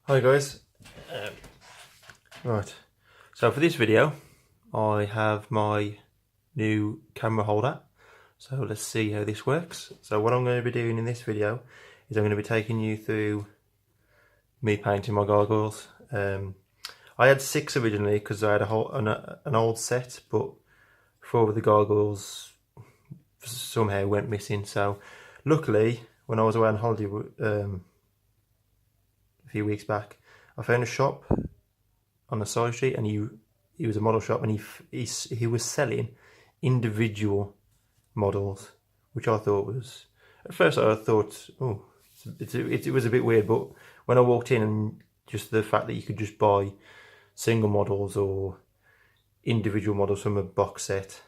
Hi guys, right, so for this video I have my new camera holder, so let's see how this works. So what I'm going to be doing in this video is I'm going to be taking you through me painting my gargoyles. I had 6 originally because I had an old set, but 4 of the gargoyles somehow went missing, so luckily when I was away on holiday a few weeks back, I found a shop on the side street, and he was a model shop, and he was selling individual models, which I thought was, at first I thought, oh, it was a bit weird, but when I walked in, and just the fact that you could just buy single models or individual models from a box set,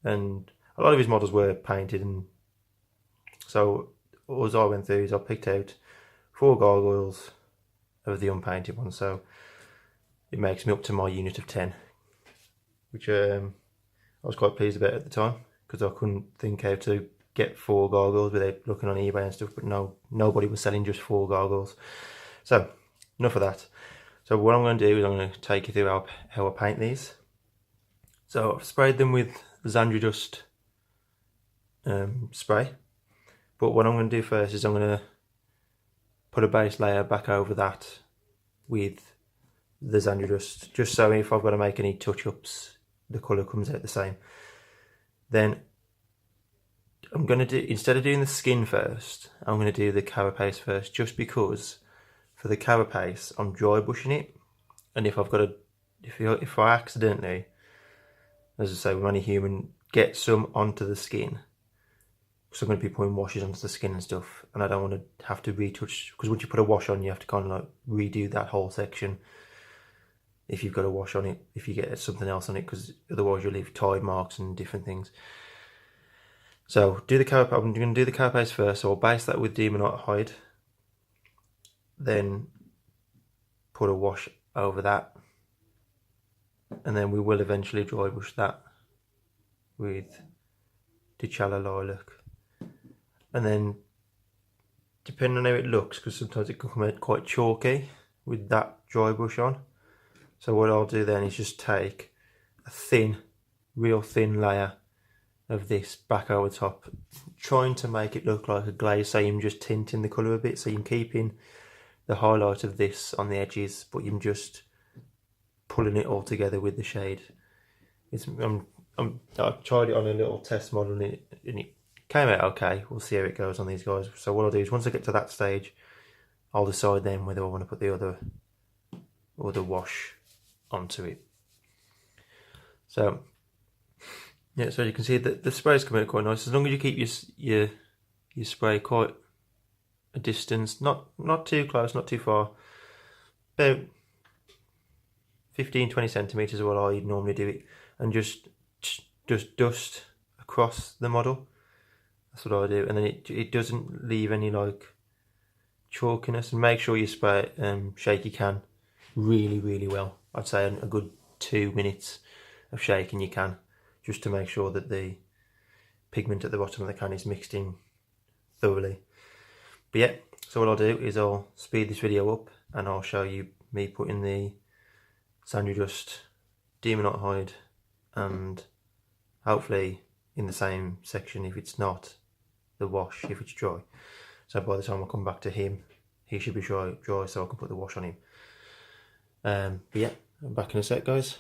and a lot of his models were painted, and so as I went through, I picked out 4 gargoyles of the unpainted ones, so it makes me up to my unit of 10, which I was quite pleased about at the time, because I couldn't think how to get 4 gargoyles without looking on eBay and stuff, but nobody was selling just 4 gargoyles. So enough of that. So what I'm going to do is I'm going to take you through how I paint these. So I've sprayed them with Xandri Dust spray, but what I'm going to do first is I'm going to put a base layer back over that with the Xandri Dust, just so if I've got to make any touch-ups, the colour comes out the same. Then I'm going to do, instead of doing the skin first, I'm going to do the carapace first, just because for the carapace I'm dry brushing it, and if I've got to, if I accidentally, as I say, we're only human, get some onto the skin, because I'm going to be putting washes onto the skin and stuff, and I don't want to have to retouch, because once you put a wash on, you have to kind of like redo that whole section if you've got a wash on it, if you get something else on it, because otherwise you'll leave tide marks and different things. So I'm going to do the carapace first, so I'll base that with Demonite hide, then put a wash over that, and then we will eventually dry brush that with T'Challa Lilac. And then, depending on how it looks, because sometimes it can come out quite chalky with that dry brush on, so what I'll do then is just take a thin, real thin layer of this back over top, trying to make it look like a glaze, so you're just tinting the colour a bit, so you're keeping the highlight of this on the edges, but you're just pulling it all together with the shade. I've tried it on a little test model, and it came out okay. We'll see how it goes on these guys. So what I'll do is, once I get to that stage, I'll decide then whether I want to put the other wash onto it. So yeah, so you can see that the spray's coming out quite nice, as long as you keep your spray quite a distance, not too close, not too far, about 15-20 centimeters is what I normally do it, and just dust across the model. That's what I do, and then it doesn't leave any like chalkiness. And make sure you spray it, shake your can really well. I'd say a good 2 minutes of shaking your can, just to make sure that the pigment at the bottom of the can is mixed in thoroughly. But yeah, so what I'll do is I'll speed this video up, and I'll show you me putting the Xandri Dust, Demonite hide, and hopefully in the same section, if it's not, the wash if it's dry. So by the time I come back to him, he should be dry, so I can put the wash on him. But yeah, I'm back in a sec, guys.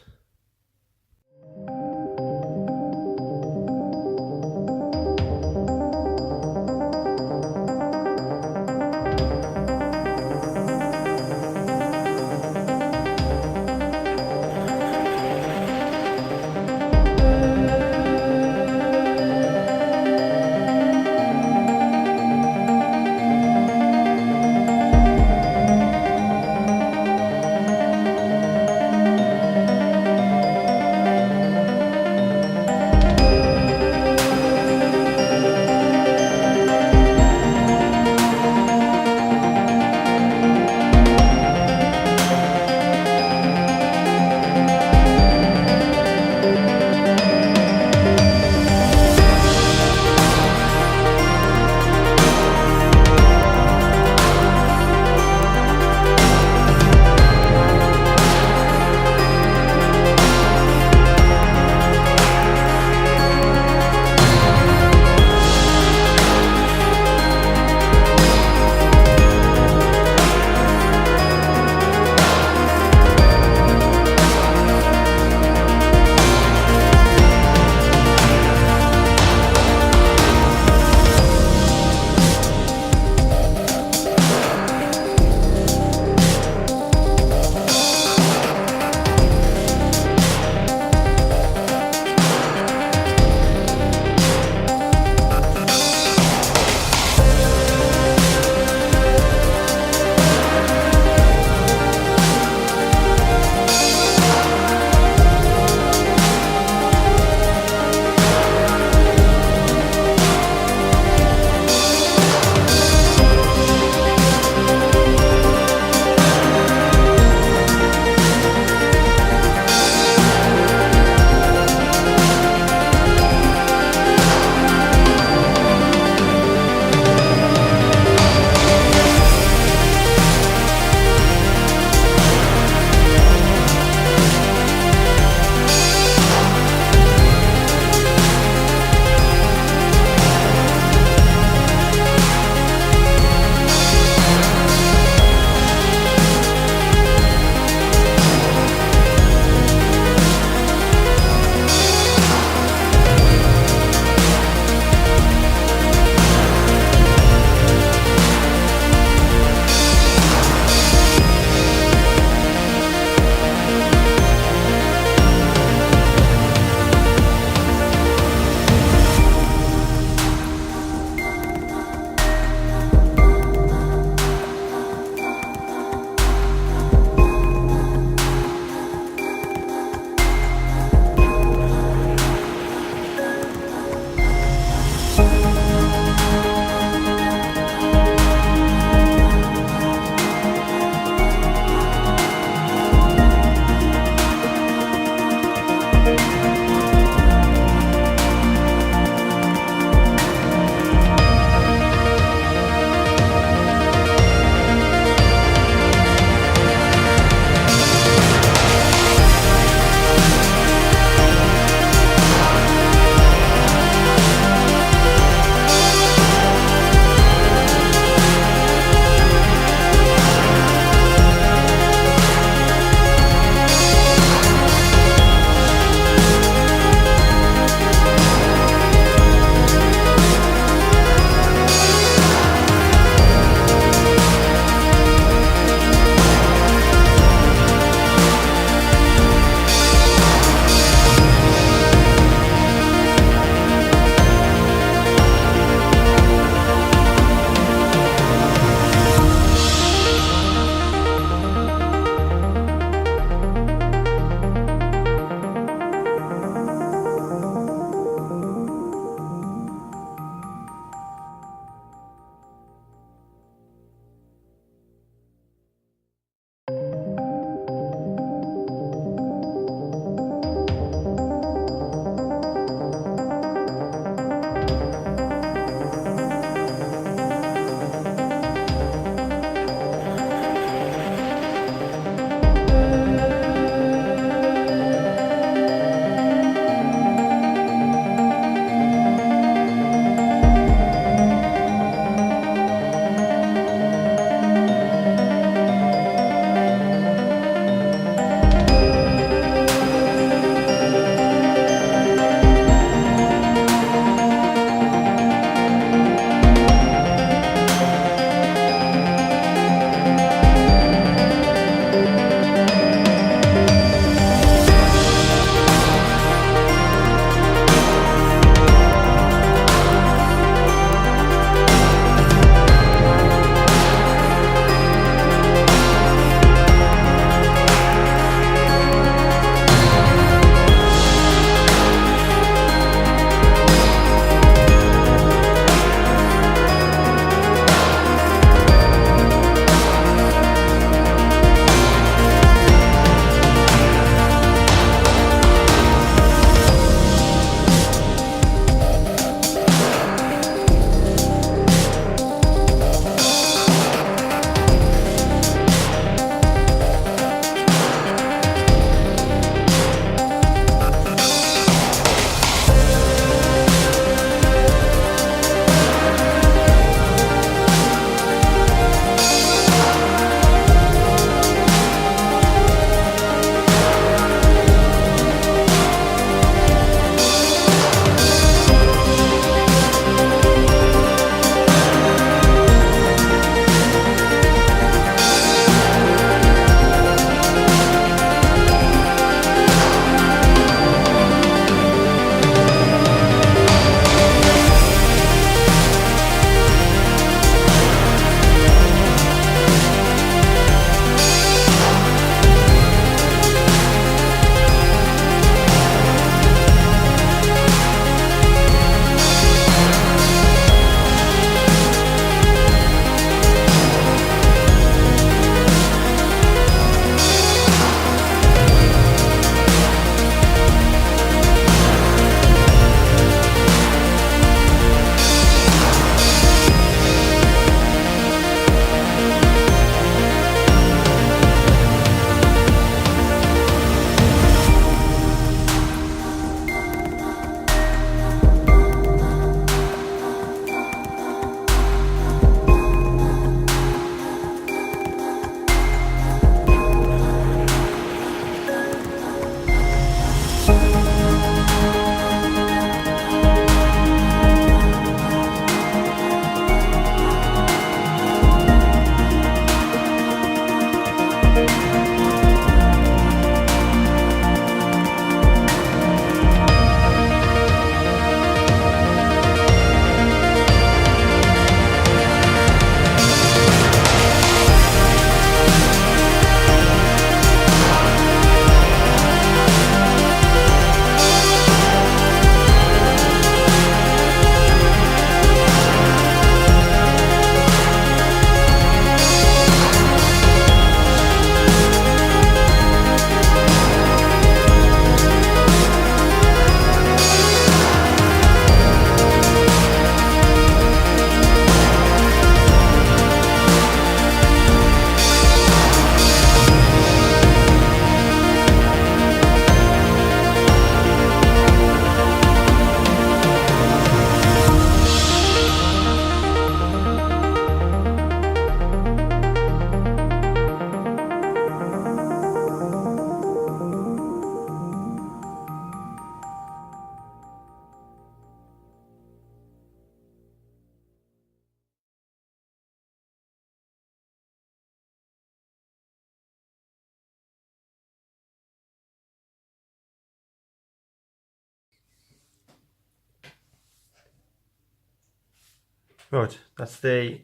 Right, that's the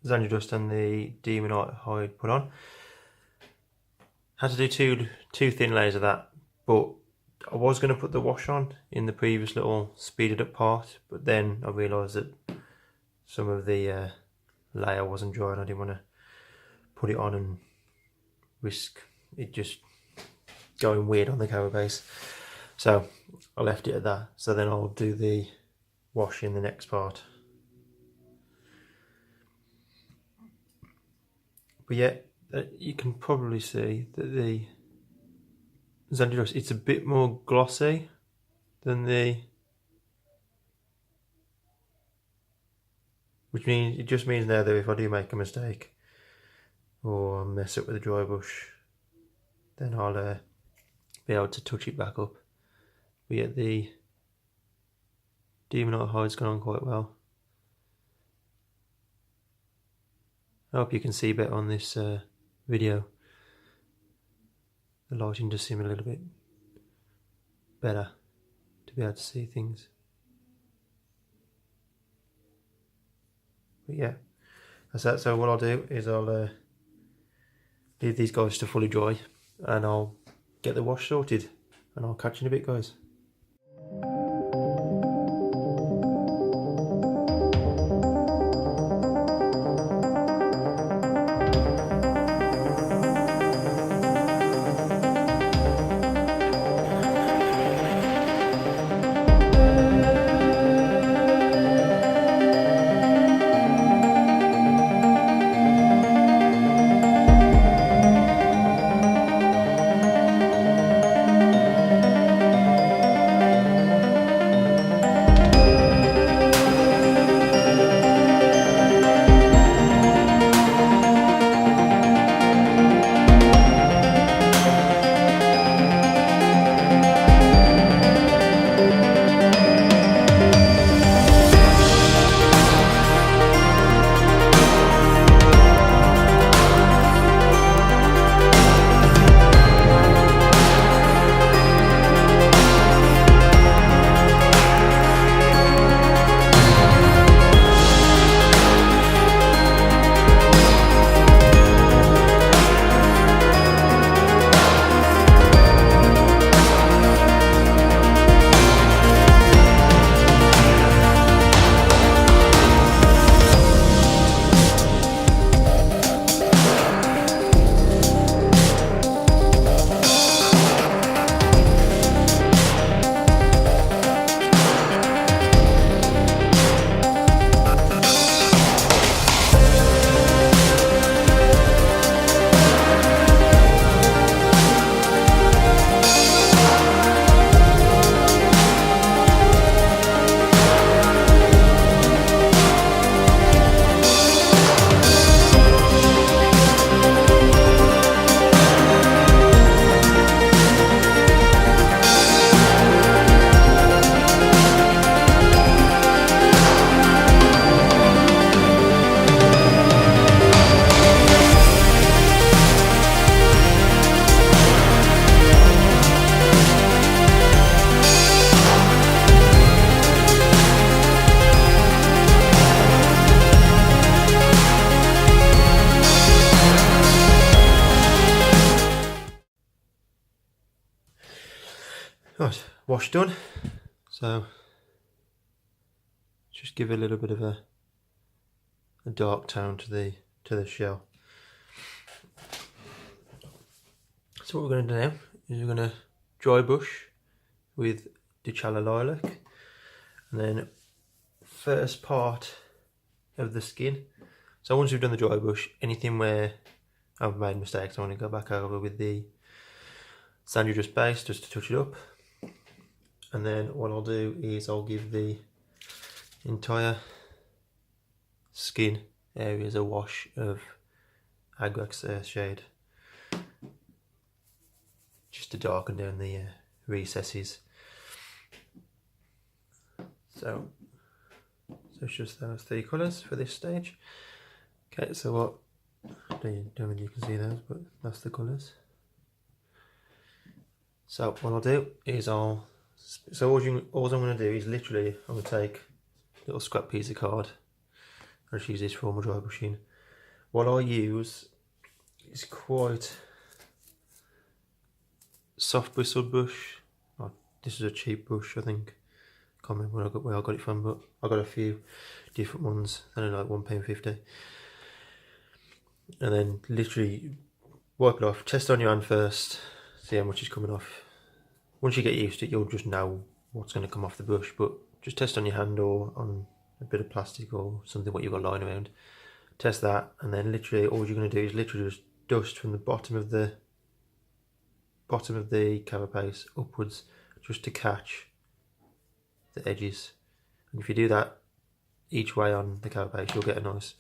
Xanadust and the Demonite hide put on. Had to do two thin layers of that, but I was going to put the wash on in the previous little speeded up part, but then I realised that some of the layer wasn't dry and I didn't want to put it on and risk it just going weird on the cover base. So I left it at that. So then I'll do the wash in the next part. But yeah, you can probably see that the Xanadust, it's a bit more glossy than which means it just means now that if I do make a mistake or mess up with the dry brush, then I'll be able to touch it back up. But yeah, the Demonite hide's gone on quite well. I hope you can see better on this video. The lighting does seem a little bit better to be able to see things. But yeah, that's that. So what I'll do is I'll leave these guys to fully dry and I'll get the wash sorted and I'll catch you in a bit, guys. Right, wash done. So just give a little bit of a dark tone to the shell. So what we're going to do now is we're going to dry brush with Dichala Lilac, and then first part of the skin. So once we've done the dry brush, anything where I've made mistakes, I want to go back over with the Xanadust base just to touch it up. And then what I'll do is I'll give the entire skin areas a wash of Agrax shade, just to darken down the recesses. So it's just those three colours for this stage. Okay, so what, I don't know if you can see those, but that's the colours. So what I'll do is all I'm going to do is literally I'm going to take little scrap piece of card. I just use this for all my dry brushing. What I use is quite soft bristled brush. Oh, this is a cheap brush, I think. Can't remember where I got it from, but I got a few different ones. They're like £1.50. And then literally wipe it off. Test on your hand first. See how much is coming off. Once you get used to it, you'll just know what's going to come off the brush. But just test on your hand or on a bit of plastic or something what you've got lying around. Test that, and then literally all you're going to do is literally just dust from the bottom of the carapace upwards, just to catch the edges. And if you do that each way on the carapace, you'll get a nice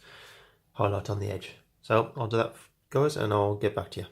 highlight on the edge. So I'll do that, guys, and I'll get back to you.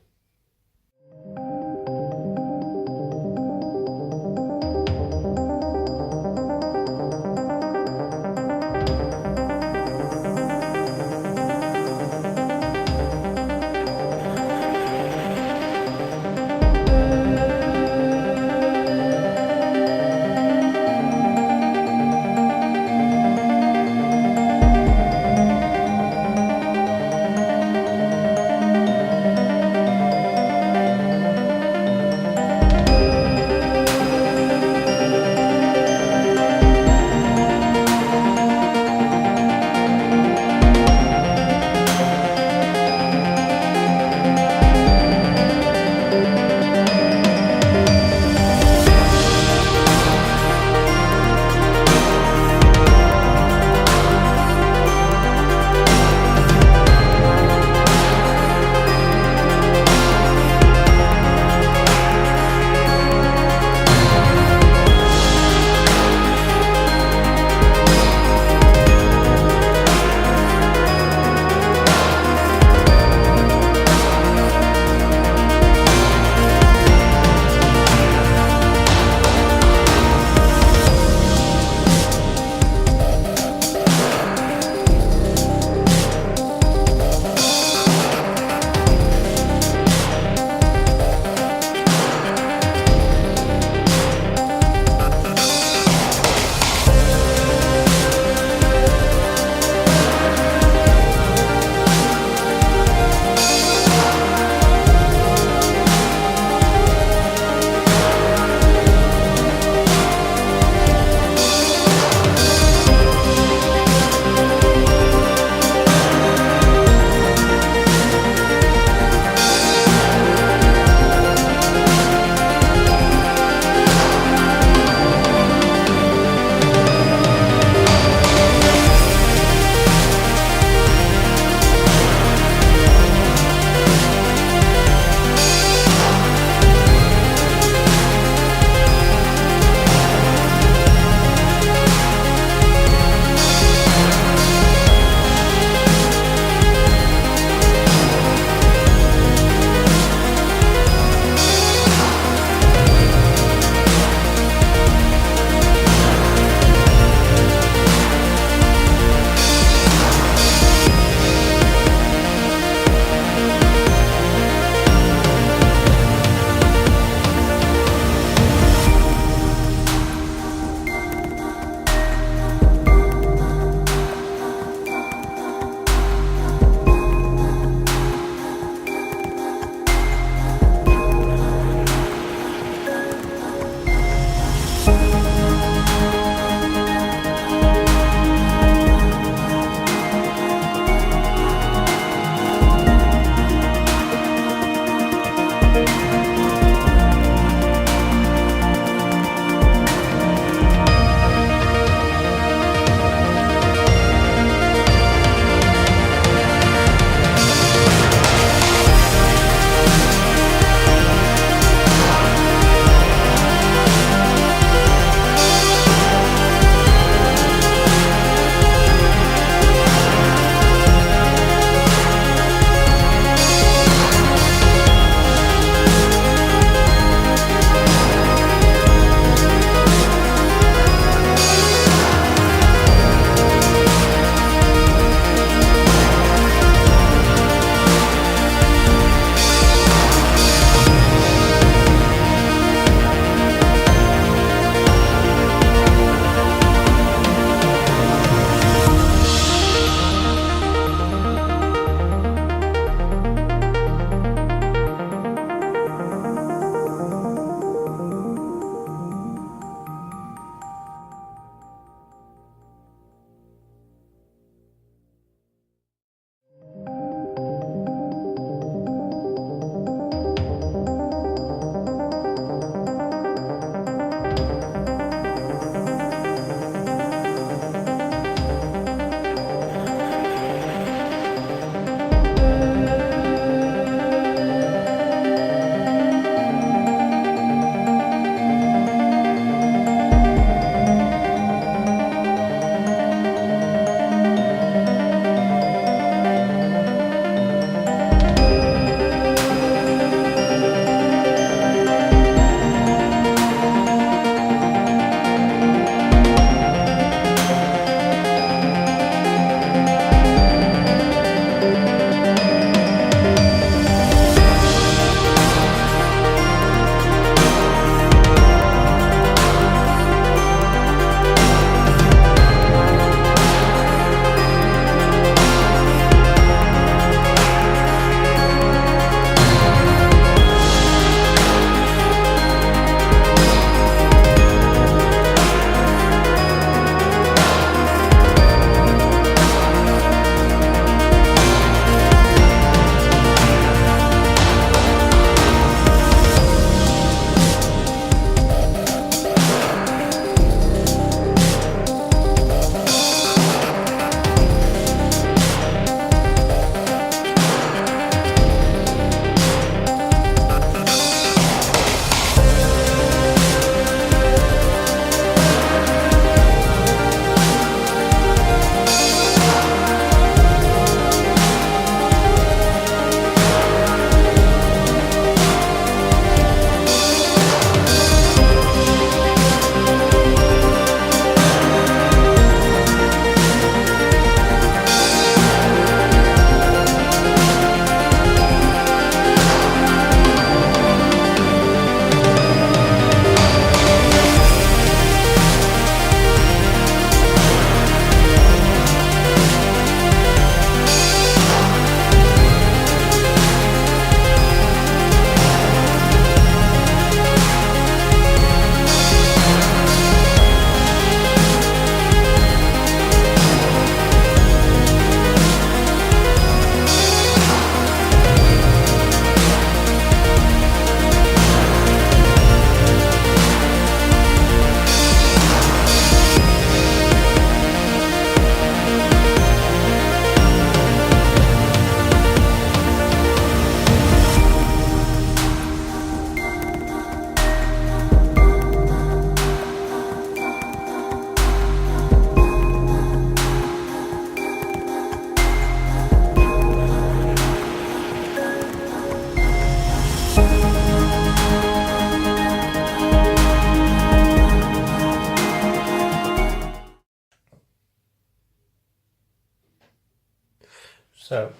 So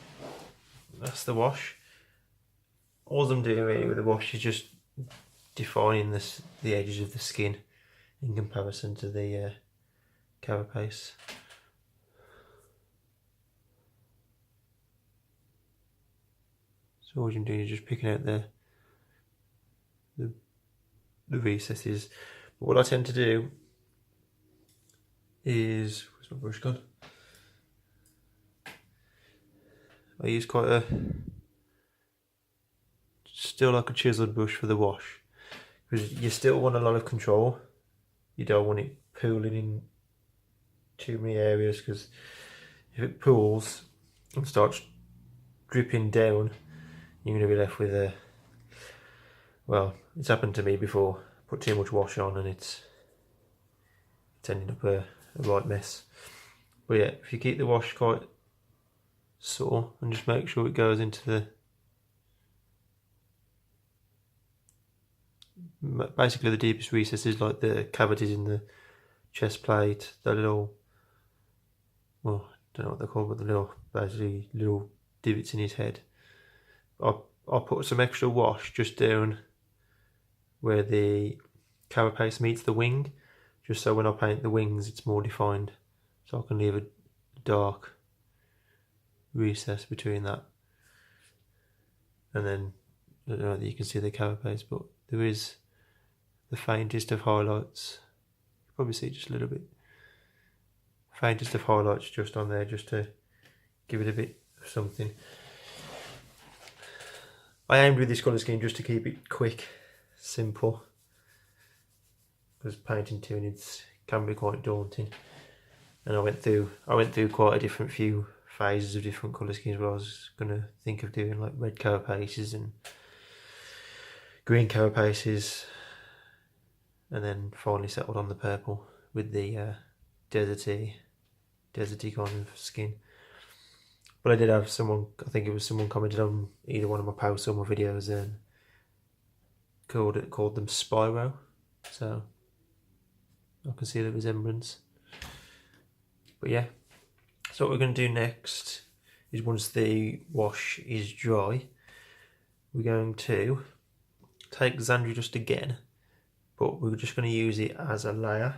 that's the wash. All I'm doing really with the wash is just defining the edges of the skin in comparison to the carapace. So all I'm doing is just picking out the recesses. But what I tend to do is, where's my brush gone? I use quite a, still like a chiseled brush for the wash, because you still want a lot of control. You don't want it pooling in too many areas, because if it pools and starts dripping down, you're going to be left with a, well, it's happened to me before. Put too much wash on and it's ended up a right mess. But yeah, if you keep the wash quite subtle and just make sure it goes into the, basically the deepest recesses, like the cavities in the chest plate, the little, well, I don't know what they're called, but the little, basically little divots in his head. I'll put some extra wash just down where the carapace meets the wing, just so when I paint the wings it's more defined, so I can leave a dark recess between that. And then, I don't know that you can see the carapace, but there is the faintest of highlights. You can probably see just a little bit. Faintest of highlights just on there, just to give it a bit of something. I aimed with this colour scheme just to keep it quick, simple, because painting tunics can be quite daunting. And I went through quite a different few phases of different colour schemes where I was going to think of doing like red carapaces and green carapaces, and then finally settled on the purple with the deserty kind of skin. But I did have someone, I think it was someone commented on either one of my posts or my videos and called them Spyro, so I can see the resemblance. But yeah, so what we're going to do next is, once the wash is dry, we're going to take Xandri dust again, but we're just going to use it as a layer.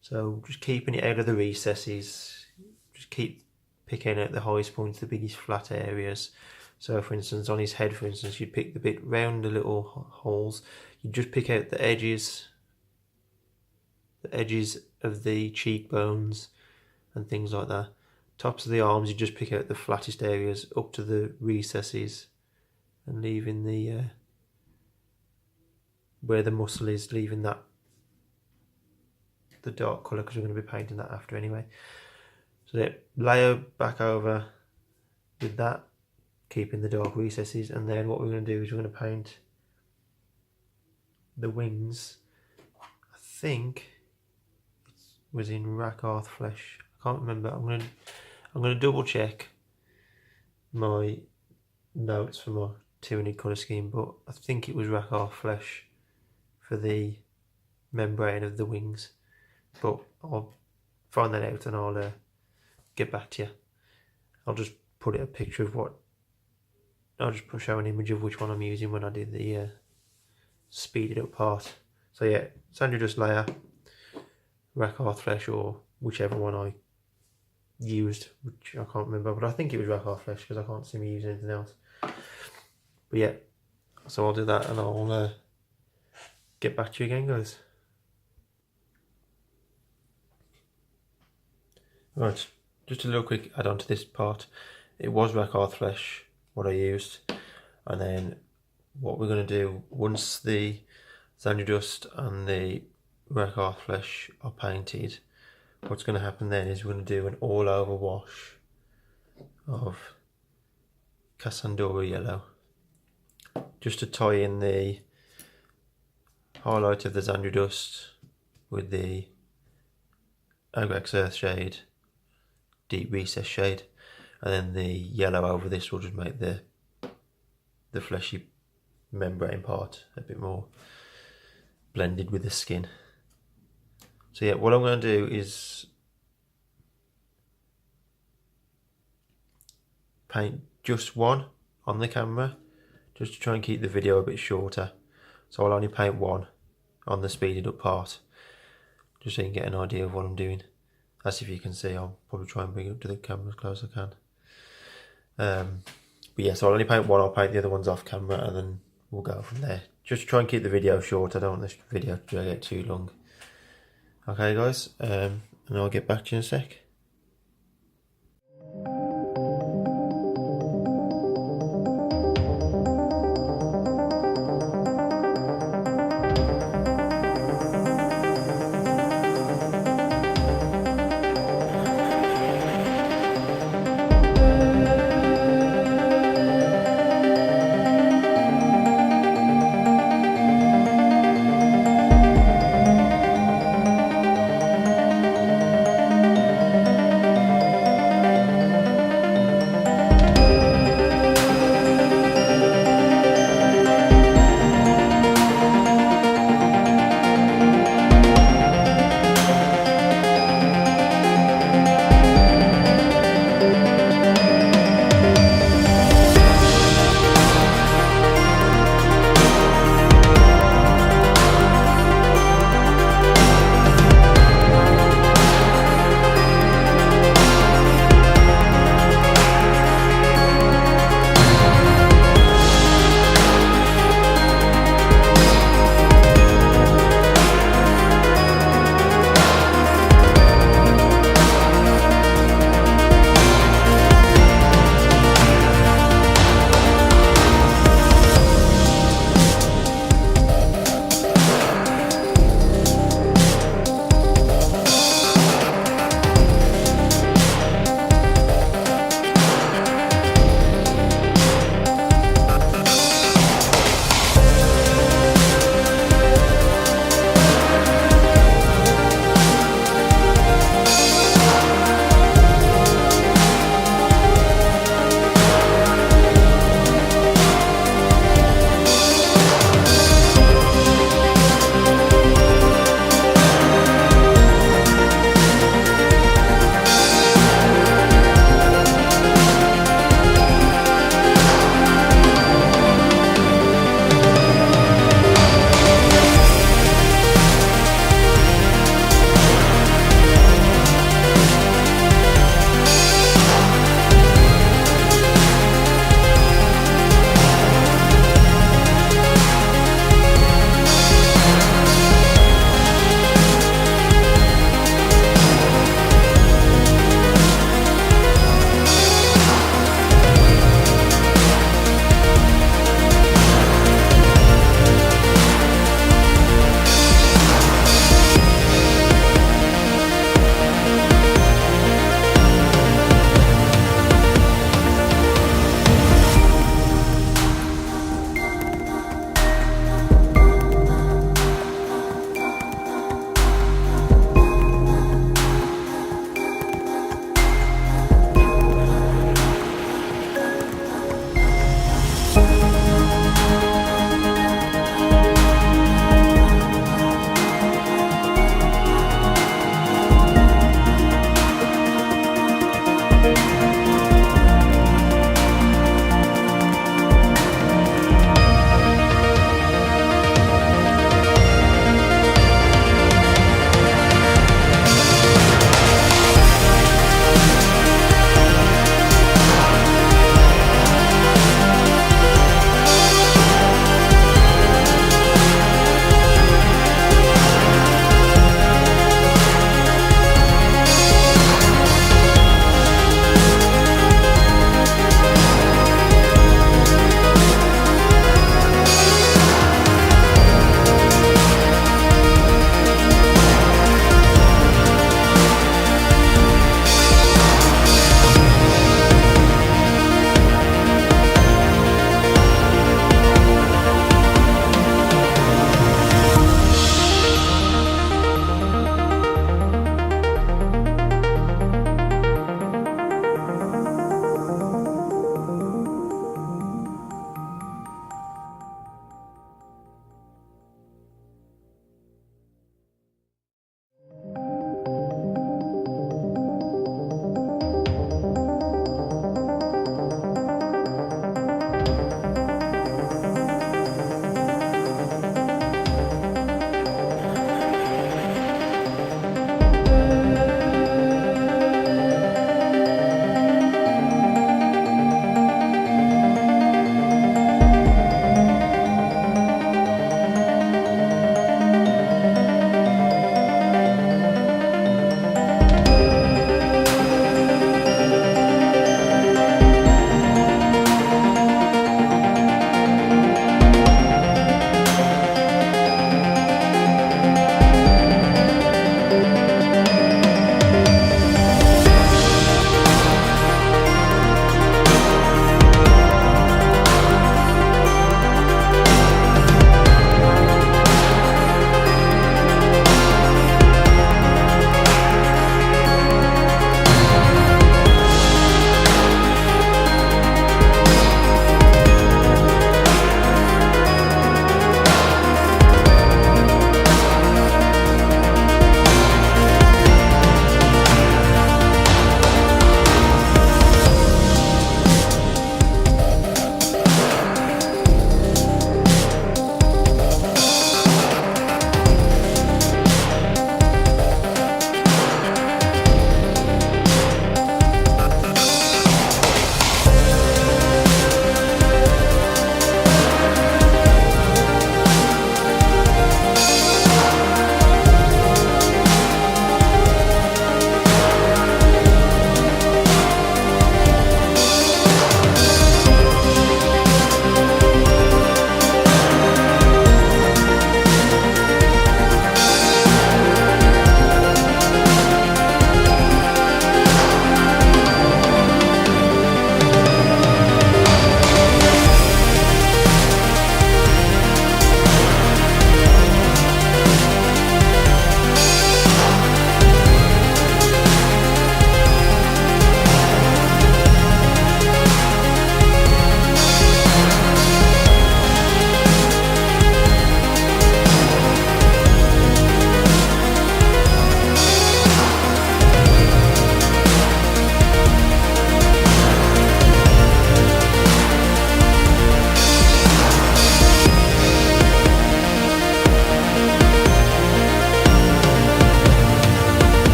So just keeping it out of the recesses, just keep picking out the highest points, the biggest flat areas. So for instance, on his head, for instance, you'd pick the bit round the little holes, you'd just pick out the edges of the cheekbones and things like that. Tops of the arms, you just pick out the flattest areas up to the recesses, and leaving the where the muscle is, leaving that the dark colour, because we're going to be painting that after anyway. So yeah, layer back over with that, keeping the dark recesses, and then what we're going to do is we're going to paint the wings. I think it was in Rakarth Flesh. I can't remember. I'm going to double check my notes for my tunic colour scheme, but I think it was Rakarth Flesh for the membrane of the wings. But I'll find that out and I'll get back to you. I'll just put a picture of what, I'll just show an image of which one I'm using when I do the speeded up part. So yeah, Xandri dust layer, Rakarth Flesh, or whichever one I used, which I can't remember, but I think it was Rakarth Flesh because I can't see me using anything else. But yeah, so I'll do that and I'll get back to you again, guys. Right, just a little quick add on to this part. It was Rakarth Flesh what I used, and then what we're going to do, once the Xandri dust and the Rakarth Flesh are painted, what's going to happen then is we're going to do an all over wash of Cassandra yellow, just to tie in the highlight of the Xandri dust with the Agrex Earth shade, deep recess shade, and then the yellow over this will just make the fleshy membrane part a bit more blended with the skin. So yeah, what I'm going to do is paint just one on the camera, just to try and keep the video a bit shorter. So I'll only paint one on the speeded up part, just so you can get an idea of what I'm doing. As if you can see, I'll probably try and bring it up to the camera as close as I can. But yeah, so I'll only paint one, I'll paint the other ones off camera, and then we'll go from there. Just to try and keep the video short, I don't want this video to get too long. Okay guys, and I'll get back to you in a sec.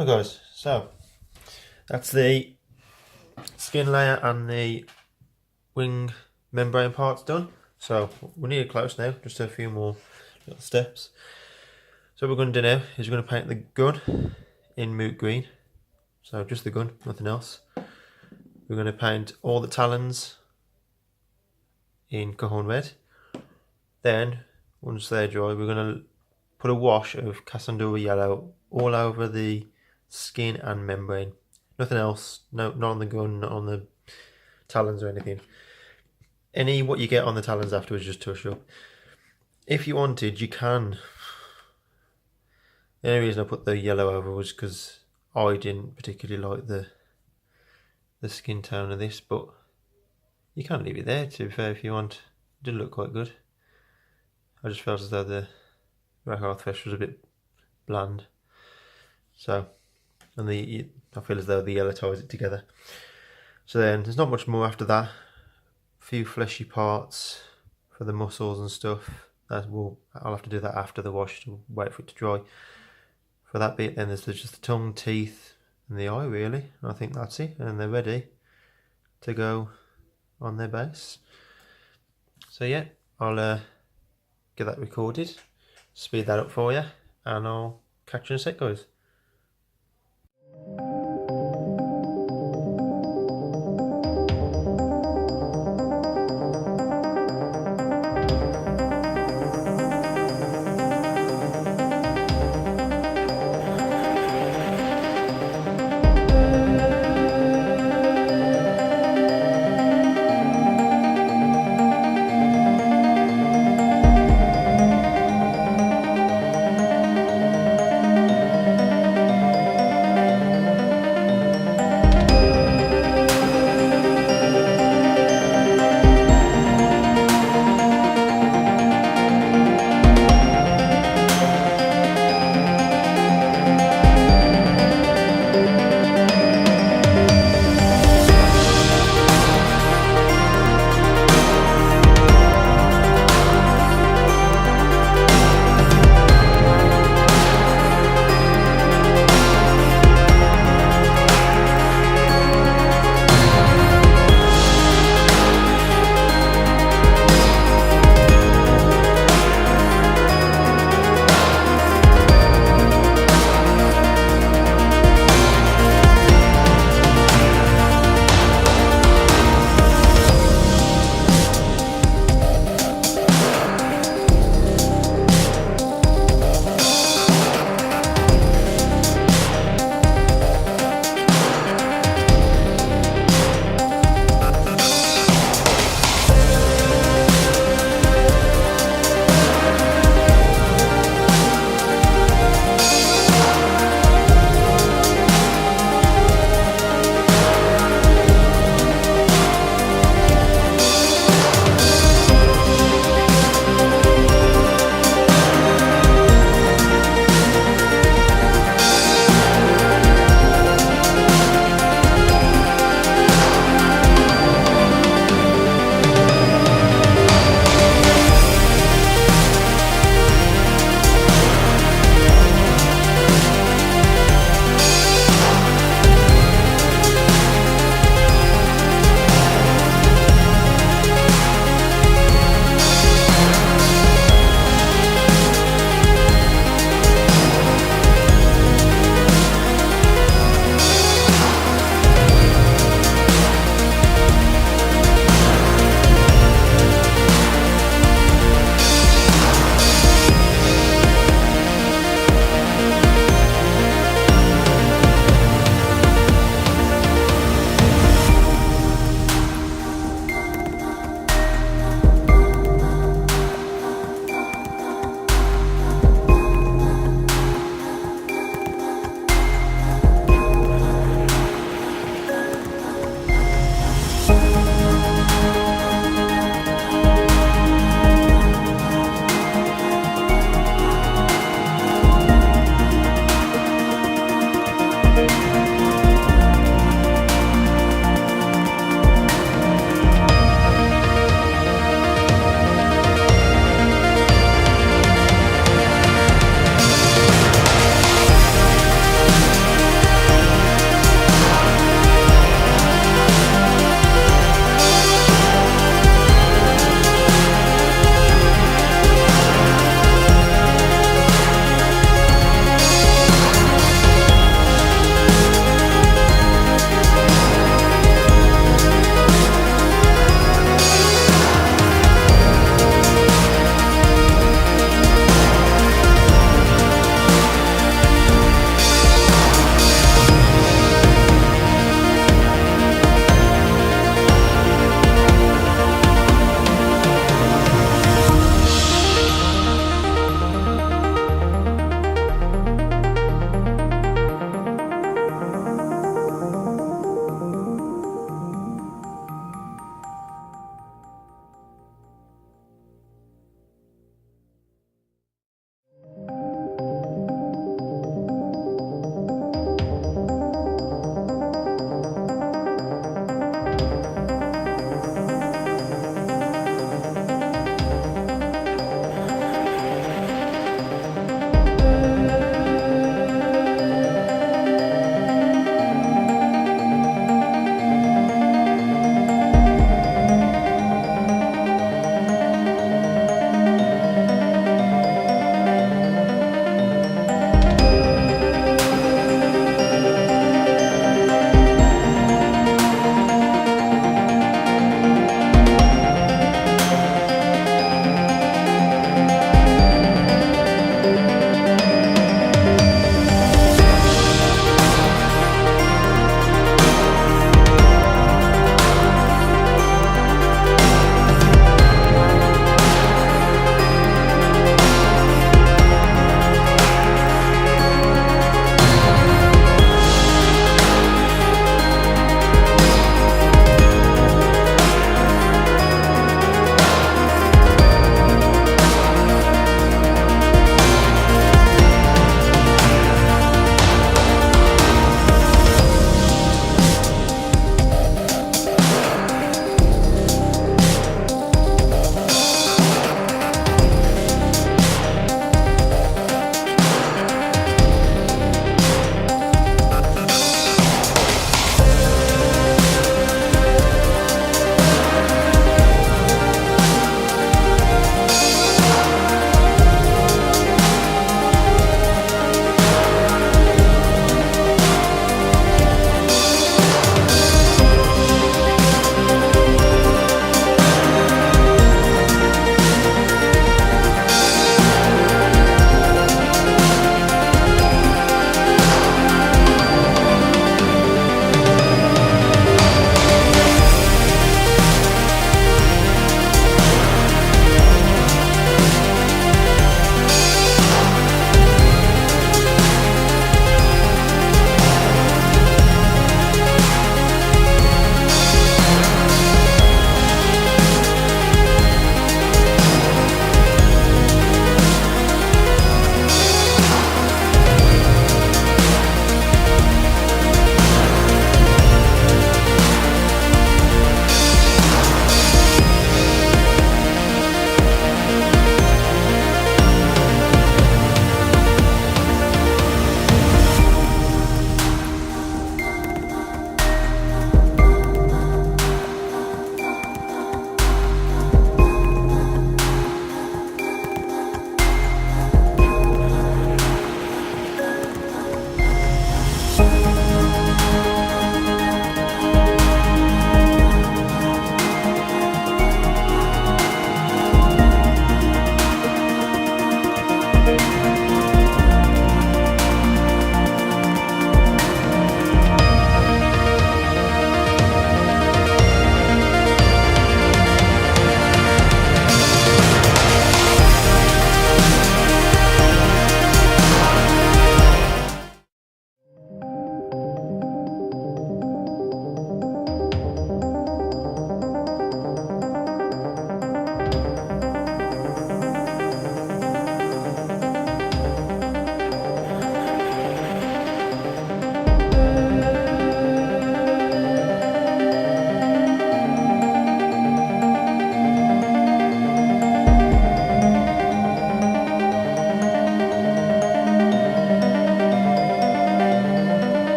Oh guys, so that's the skin layer and the wing membrane parts done. So we need it close now, just a few more little steps. So what we're going to do now is we're going to paint the gun in moot green. So just the gun, nothing else. We're going to paint all the talons in cajon red. Then, once they're dry, we're going to put a wash of Cassandura yellow all over the skin and membrane. Nothing else, no, not on the gun, not on the talons or anything. What you get on the talons afterwards, just touch up. If you wanted, you can. The only reason I put the yellow over was because I didn't particularly like the skin tone of this, but you can leave it there, to be fair, if you want. It did look quite good. I just felt as though the Rakarth fish was a bit bland. So, and I feel as though the yellow ties it together. So then, there's not much more after that. A few fleshy parts for the muscles and stuff. I'll have to do that after the wash to wait for it to dry. For that bit, then there's just the tongue, teeth, and the eye, really. I think that's it, and they're ready to go on their base. So yeah, I'll get that recorded, speed that up for you, and I'll catch you in a sec, guys.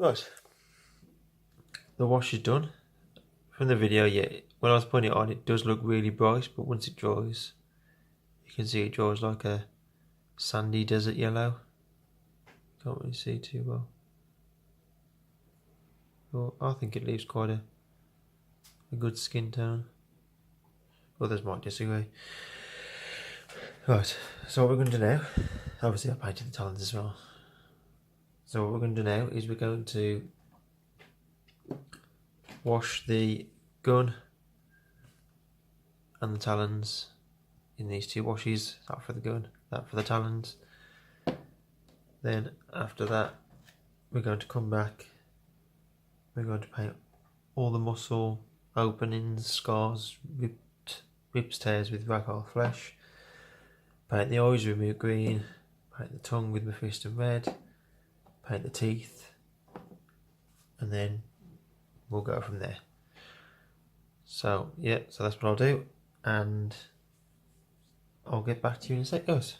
Right, the wash is done. From the video, yeah, when I was putting it on, it does look really bright, but once it dries, you can see it dries like a sandy desert yellow. Can't really see too well. Well, I think it leaves quite a good skin tone. Others might disagree. Right, so what we're going to do now, obviously I painted the talons as well. So what we're going to do now is we're going to wash the gun and the talons in these two washes, that for the gun, that for the talons. Then after that we're going to come back, we're going to paint all the muscle openings, scars, rips, tears with ragdoll flesh, paint the eyes with Remove Green, paint the tongue with Mephiston Red, paint the teeth, and then we'll go from there. So yeah, so that's what I'll do, and I'll get back to you in a sec, guys.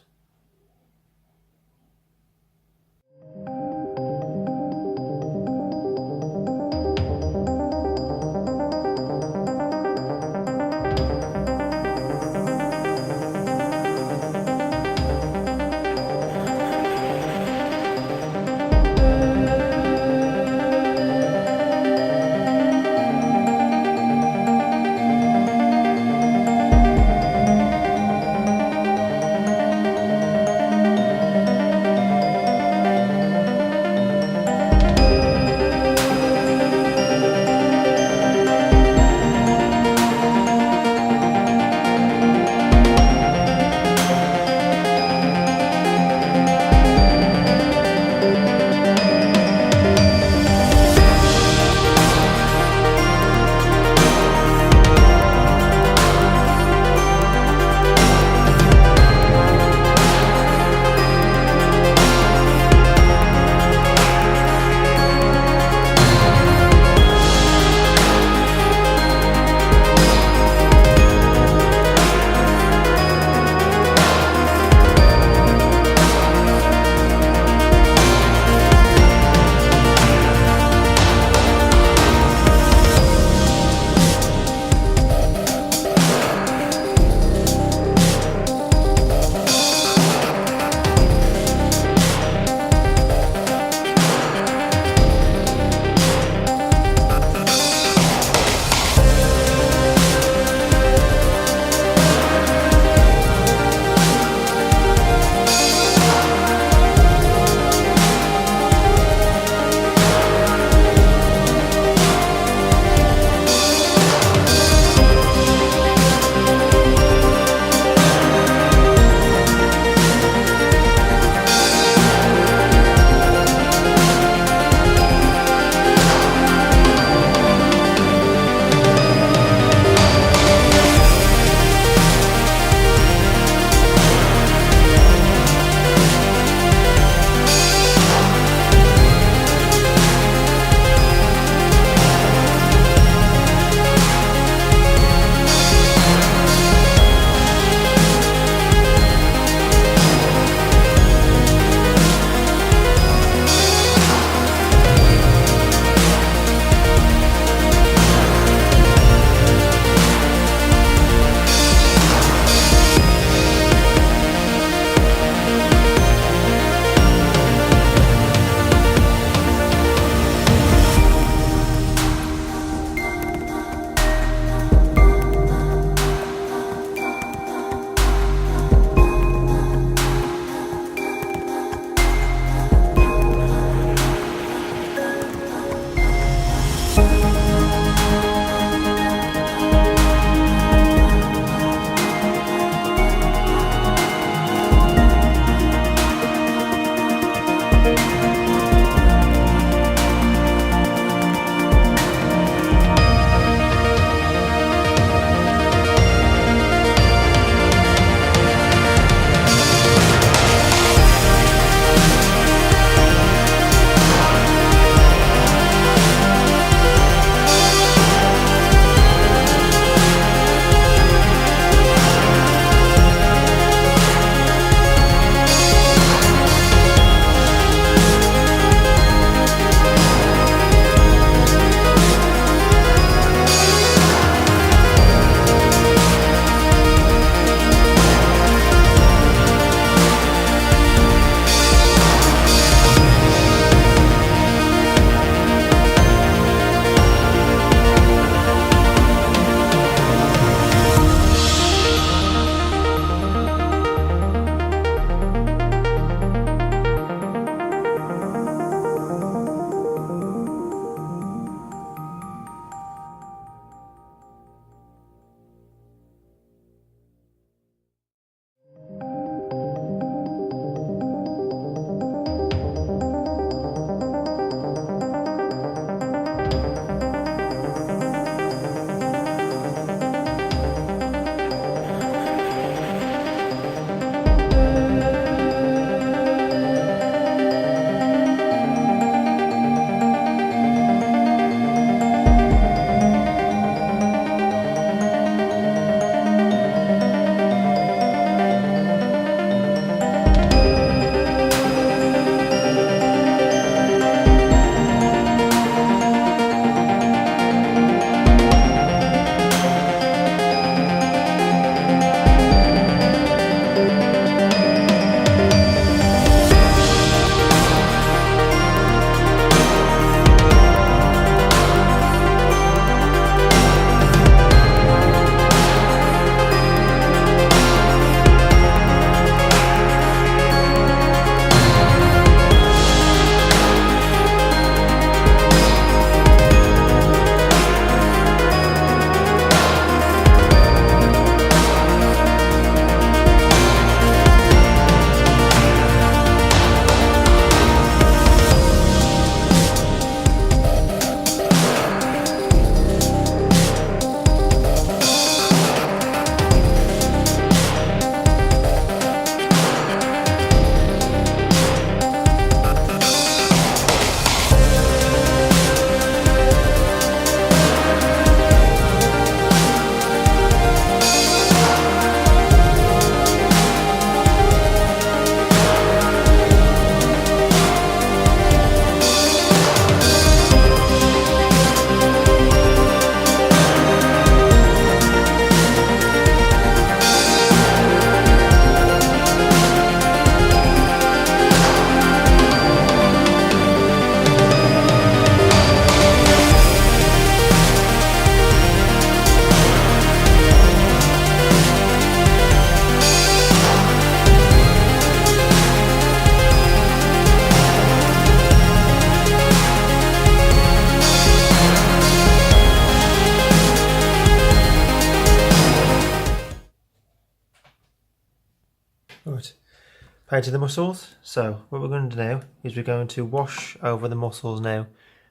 painted the muscles. So what we're going to do is we're going to wash over the muscles now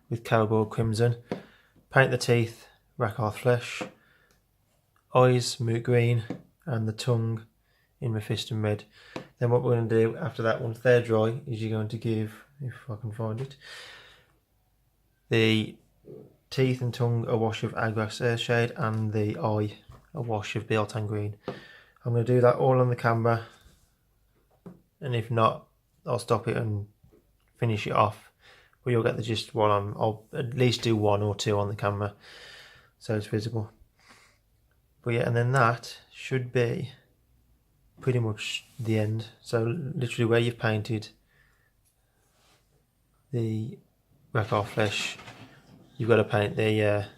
with Gargoyle Crimson, paint the teeth Rakarth Flesh, eyes Moot Green, and the tongue in Mephiston Red. Then what we're going to do after that, once they're dry, is you're going to give, if I can find it, the teeth and tongue a wash of Agrax Earthshade and the eye a wash of Bealtan Green. I'm going to do that all on the camera, and if not, I'll stop it and finish it off, but you'll get the gist while I'll at least do 1 or 2 on the camera so it's visible. But yeah, and then that should be pretty much the end. So literally where you've painted the Rakarth Flesh, you've got to paint the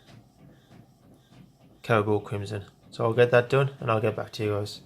Gargoyle Crimson. So I'll get that done and I'll get back to you guys.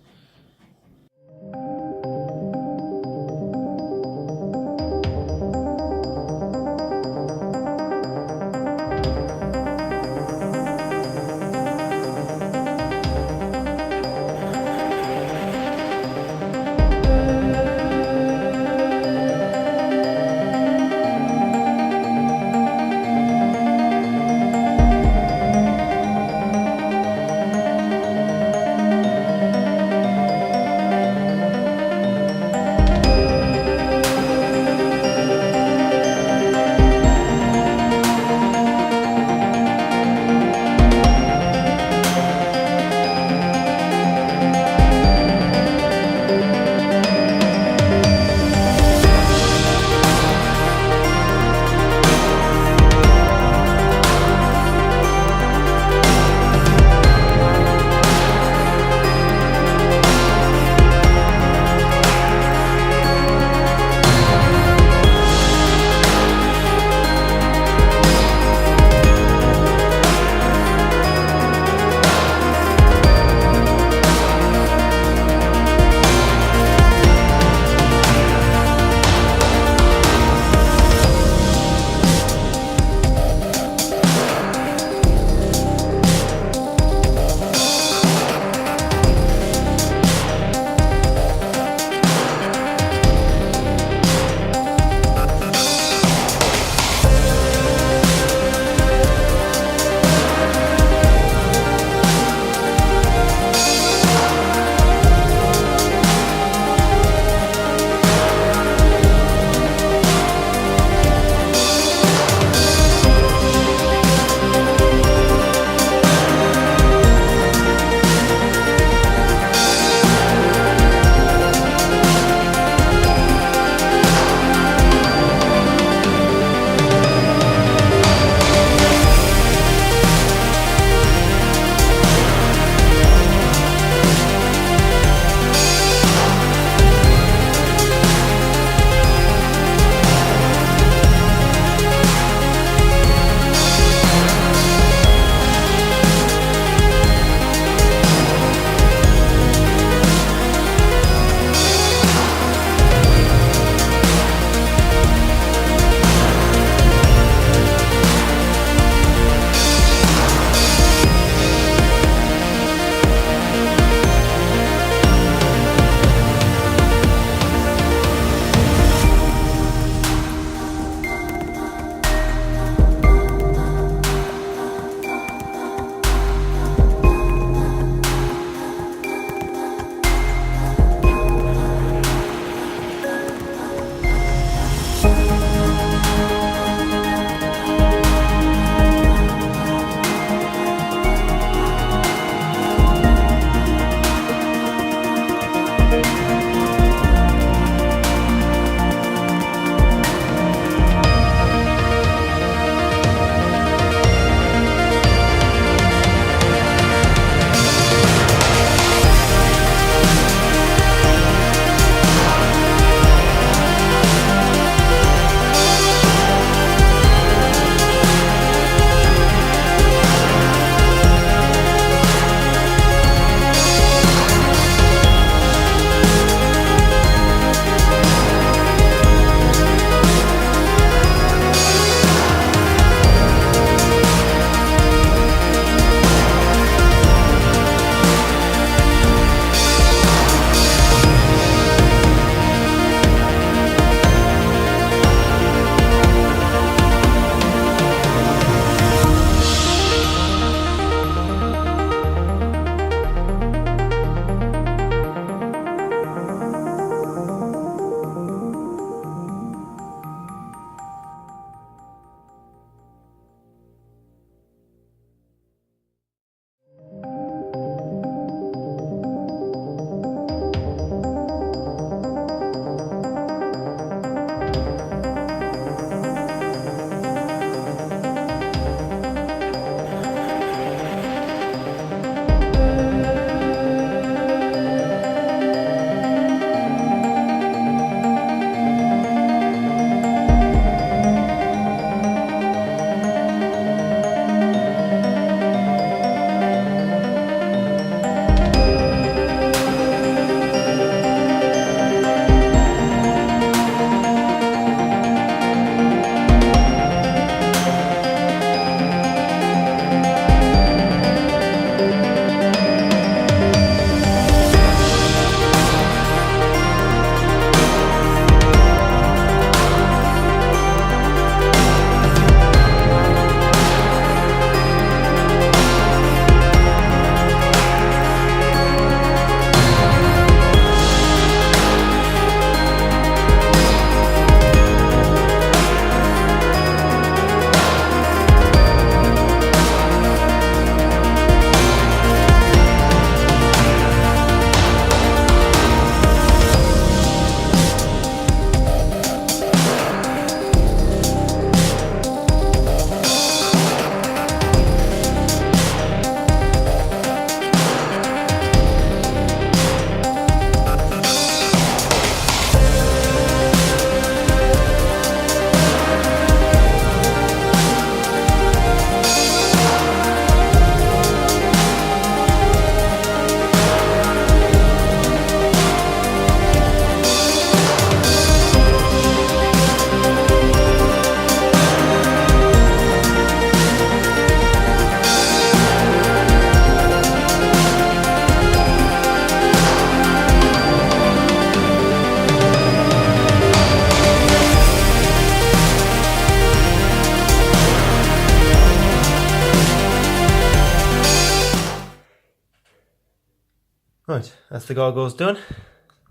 Right, that's the gargoyles done.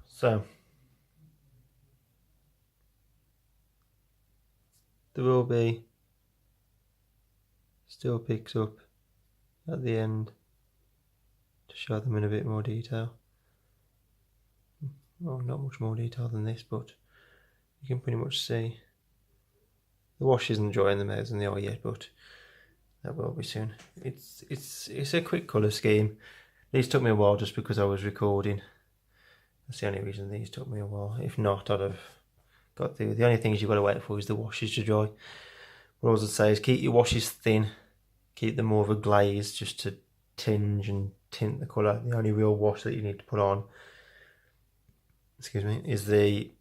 So there will be still picks up at the end to show them in a bit more detail. Well, not much more detail than this, but you can pretty much see. The wash isn't dry in the mouths and the eye yet, but that will be soon. It's a quick colour scheme. These took me a while just because I was recording. That's the only reason these took me a while. If not, I'd have got through. The only things you've got to wait for is the washes to dry. What I was going to say is keep your washes thin. Keep them more of a glaze just to tinge and tint the colour. The only real wash that you need to put on, excuse me, is the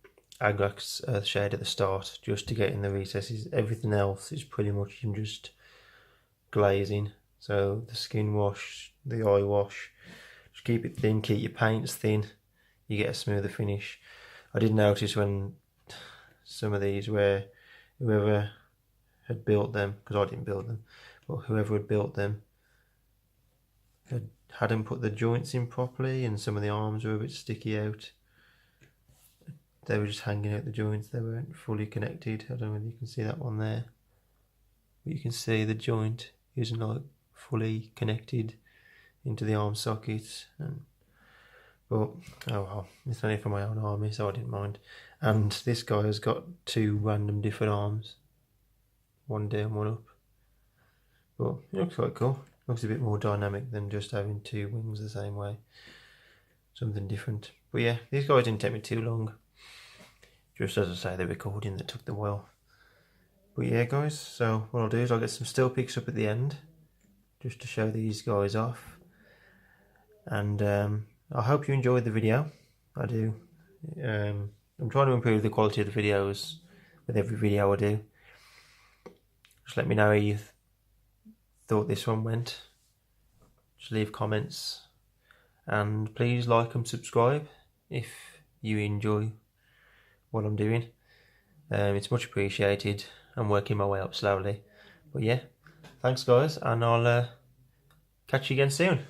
Aglax Earth shade at the start, just to get in the recesses. Everything else is pretty much just glazing. So the skin wash, the eye wash, just keep it thin, keep your paints thin, you get a smoother finish. I did notice when some of these where whoever had built them, because I didn't build them, but whoever had built them hadn't put the joints in properly, and some of the arms were a bit sticky out. They were just hanging out the joints, they weren't fully connected. I don't know whether you can see that one there, but you can see the joint isn't like fully connected into the arm sockets. But oh well, it's only for my own army, so I didn't mind. And this guy has got two random different arms, one down, one up. But it looks quite cool. Looks a bit more dynamic than just having two wings the same way. Something different. But yeah, these guys didn't take me too long. Just as I say, the recording that took the while. But yeah guys, so what I'll do is I'll get some still pics up at the end, just to show these guys off. And I hope you enjoyed the video. I do. I'm trying to improve the quality of the videos with every video I do. Just let me know how you thought this one went. Just leave comments. And please like and subscribe if you enjoy what I'm doing. It's much appreciated. I'm working my way up slowly. But yeah, thanks guys, and I'll catch you again soon.